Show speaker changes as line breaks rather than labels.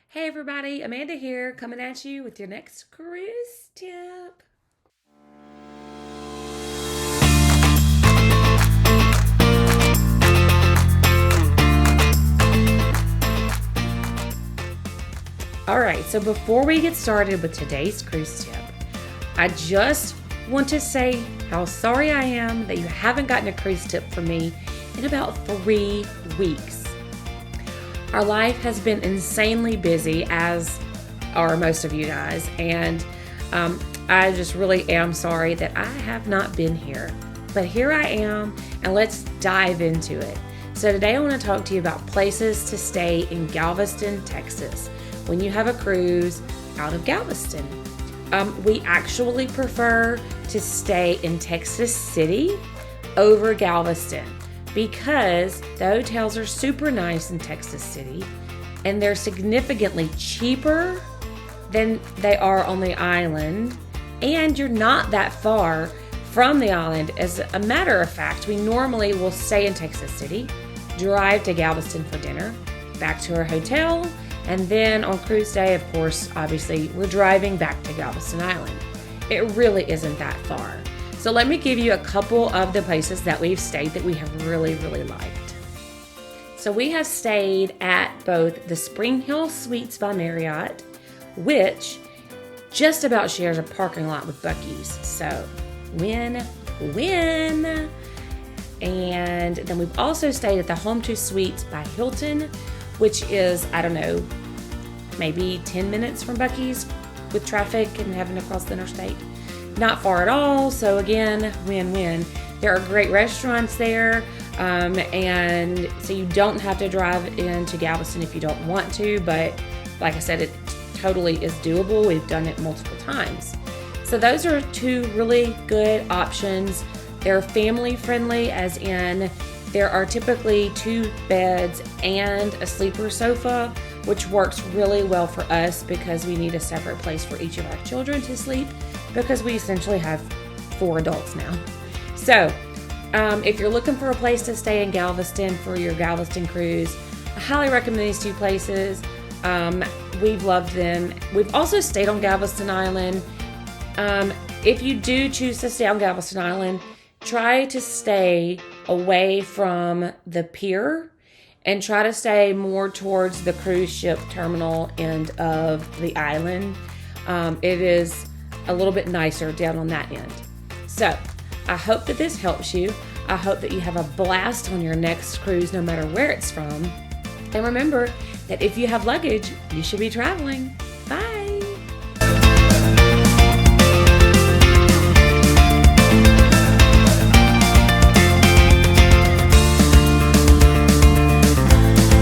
Hey everybody, Amanda here, coming at you with your next cruise tip. All right, so before we get started with today's cruise tip, I just want to say how sorry I am that you haven't gotten a cruise tip from me in about 3 weeks. Our life has been insanely busy, as are most of you guys, and I just really am sorry that I have not been here. But here I am, and let's dive into it. So today I want to talk to you about places to stay in Galveston, Texas, when you have a cruise out of Galveston. We actually prefer to stay in Texas City over Galveston, because the hotels are super nice in Texas City and they're significantly cheaper than they are on the island, and you're not that far from the island. As a matter of fact, we normally will stay in Texas City, drive to Galveston for dinner, back to our hotel, and then on cruise day, of course, obviously, we're driving back to Galveston Island. It really isn't that far. So let me give you a couple of the places that we've stayed that we have really liked. So we have stayed at both the Spring Hill Suites by Marriott, which just about shares a parking lot with Buc-ee's. So win. And then we've also stayed at the Home 2 Suites by Hilton, which is, I don't know, maybe 10 minutes from Buc-ee's with traffic and having to cross the interstate. Not far at all, so again, win-win. There are great restaurants there, and so you don't have to drive into Galveston if you don't want to, but like I said, it totally is doable. We've done it multiple times. So those are two really good options. They're family friendly, as in there are typically 2 beds and a sleeper sofa, which works really well for us because we need a separate place for each of our children to sleep, because we essentially have 4 adults now. So if you're looking for a place to stay in Galveston for your Galveston cruise, I highly recommend these 2 places. We've loved them. We've also stayed on Galveston Island. If you do choose to stay on Galveston Island, try to stay away from the pier and try to stay more towards the cruise ship terminal end of the island. It is a little bit nicer down on that end. So I hope that this helps you. I hope that you have a blast on your next cruise, no matter where it's from. And remember that if you have luggage, you should be traveling. Bye.